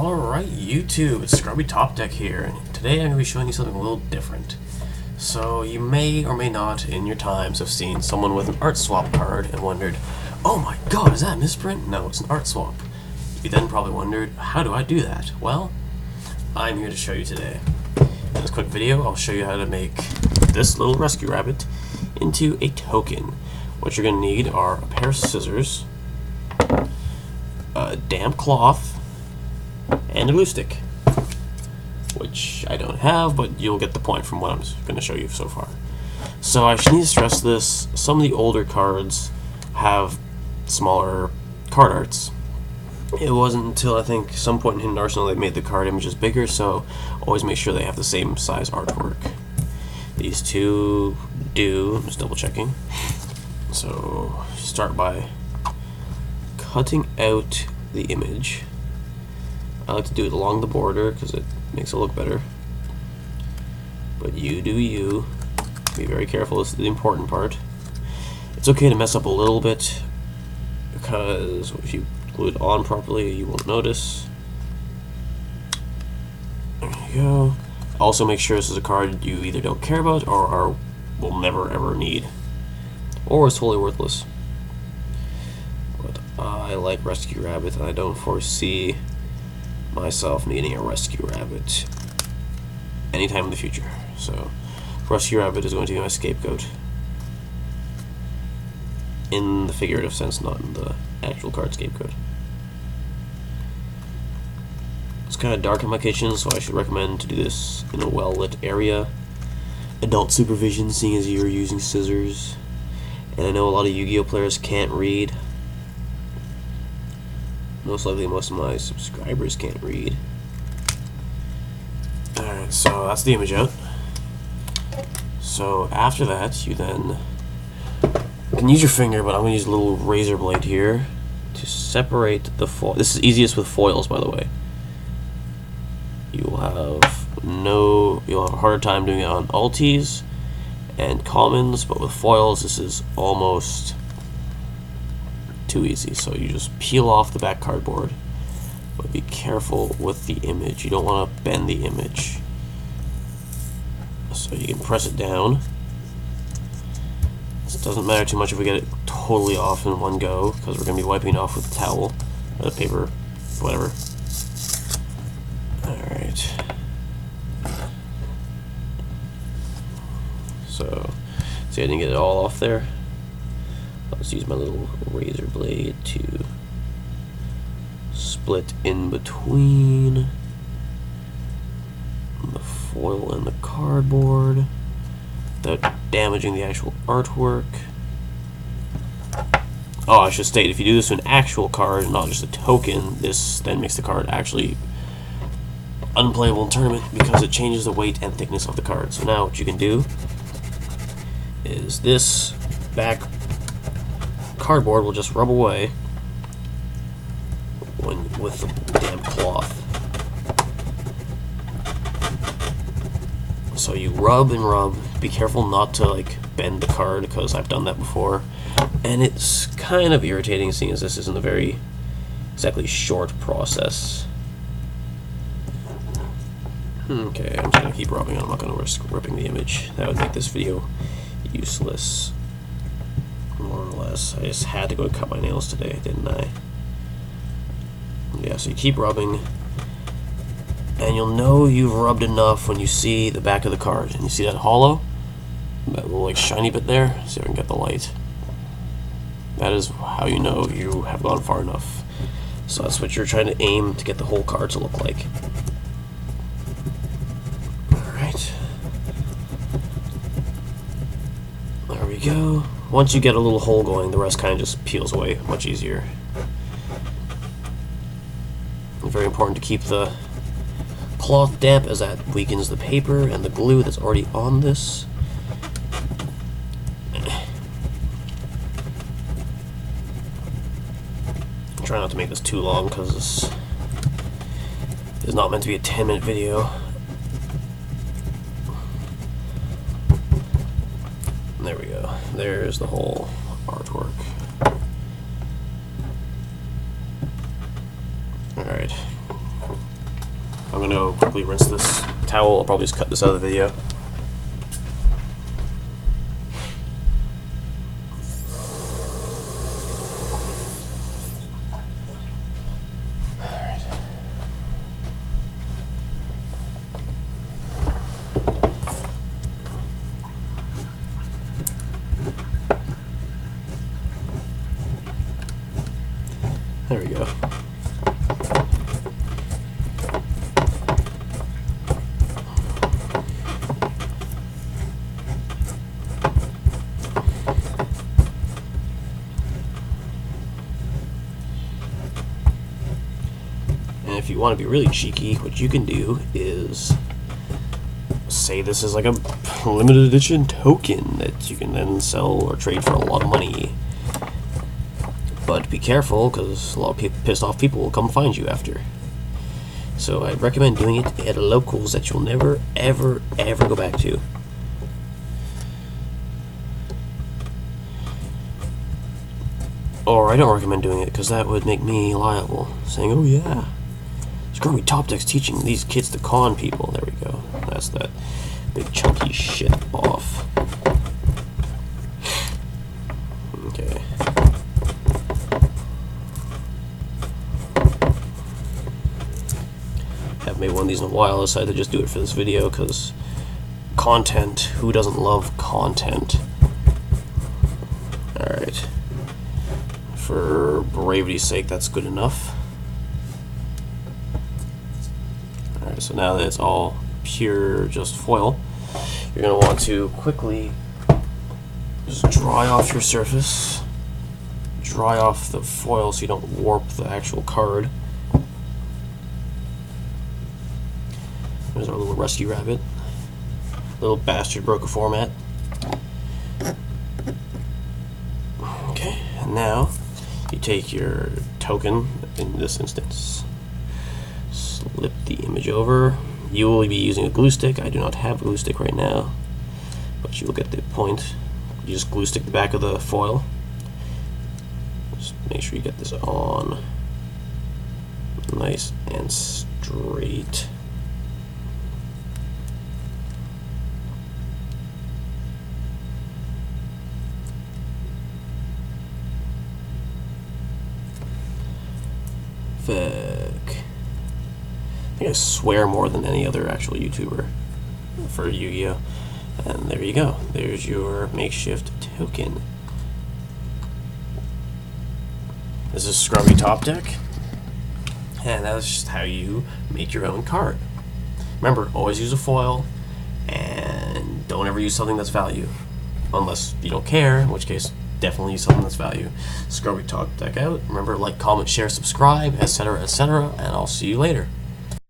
Alright, YouTube, it's Scrubby Top Deck here, and today I'm going to be showing you something a little different. So, you may or may not, in your times, have seen someone with an art swap card and wondered, oh my god, is that a misprint? No, it's an art swap. You then probably wondered, how do I do that? Well, I'm here to show you today. In this quick video, I'll show you how to make this little rescue rabbit into a token. What you're going to need are a pair of scissors, a damp cloth, and a glue stick, which I don't have, but you'll get the point from what I'm going to show you so far. So I should need to stress this, some of the older cards have smaller card arts. It wasn't until I think some point in Hidden Arsenal they made the card images bigger, so always make sure they have the same size artwork. These two do, I'm just double checking. So start by cutting out the image. I like to do it along the border because it makes it look better. But you do you. Be very careful, this is the important part. It's okay to mess up a little bit because if you glue it on properly you won't notice. There you go. Also make sure this is a card you either don't care about or will never ever need. Or is totally worthless. But I like Rescue Rabbit and I don't foresee myself needing a Rescue Rabbit anytime in the future. So Rescue Rabbit is going to be my scapegoat. In the figurative sense, not in the actual card scapegoat. It's kind of dark in my kitchen, so I should recommend to do this in a well-lit area. Adult supervision, seeing as you're using scissors. And I know a lot of Yu-Gi-Oh players can't read. Most likely most of my subscribers can't read. Alright, so that's the image out. So after that, you then can use your finger, but I'm going to use a little razor blade here to separate the foil. This is easiest with foils, by the way. You'll have a harder time doing it on alties and commons, but with foils this is almost too easy. So you just peel off the back cardboard, but be careful with the image. You don't want to bend the image. So you can press it down. It doesn't matter too much if we get it totally off in one go, because we're going to be wiping it off with a towel, or the paper, whatever. Alright. So, see, I didn't get it all off there. I'll just use my little razor blade to split in between the foil and the cardboard without damaging the actual artwork. Oh, I should state, if you do this to an actual card, not just a token, this then makes the card actually unplayable in tournament because it changes the weight and thickness of the card. So now what you can do is this back cardboard will just rub away with the damp cloth. So you rub and rub. Be careful not to like bend the card because I've done that before, and it's kind of irritating seeing as this isn't a very exactly short process. Okay, I'm just gonna keep rubbing. I'm not gonna risk ripping the image. That would make this video useless, more or less. I just had to go cut my nails today, didn't I? Yeah, so you keep rubbing, and you'll know you've rubbed enough when you see the back of the card. And you see that hollow? That little like shiny bit there? See if I can get the light. That is how you know you have gone far enough. So that's what you're trying to aim to get the whole card to look like. Alright. There we go. Once you get a little hole going, the rest kind of just peels away much easier. Very important to keep the cloth damp, as that weakens the paper and the glue that's already on this. Try not to make this too long because this is not meant to be a 10-minute video. There we go. There's the whole artwork. Alright. I'm going to quickly rinse this towel. I'll probably just cut this out of the video. There we go. And if you want to be really cheeky, what you can do is say this is like a limited edition token that you can then sell or trade for a lot of money. But be careful, because a lot of pissed off people will come find you after. So I'd recommend doing it at locals that you'll never, ever, ever go back to. Or I don't recommend doing it, because that would make me liable. Saying, oh yeah, Scrummy Top Deck's teaching these kids to con people. There we go. That's that big chunky shit off. Okay. Haven't made one of these in a while. I decided to just do it for this video because content. Who doesn't love content? Alright. For bravity's sake, that's good enough. Alright, so now that it's all pure, just foil, you're going to want to quickly just dry off your surface. Dry off the foil so you don't warp the actual card. There's our little rusty rabbit. Little bastard broke a format. Okay, and now you take your token, in this instance, slip the image over. You will be using a glue stick. I do not have a glue stick right now, but you will get the point. You just glue stick the back of the foil. Just make sure you get this on nice and straight. I think I swear more than any other actual YouTuber for Yu-Gi-Oh! And there you go. There's your makeshift token. This is Scrummy Top Deck, and that's just how you make your own card. Remember, always use a foil, and don't ever use something that's value, unless you don't care, in which case definitely use something that's value. Scrummy Top Deck out. Remember, like, comment, share, subscribe, etc., etc., and I'll see you later.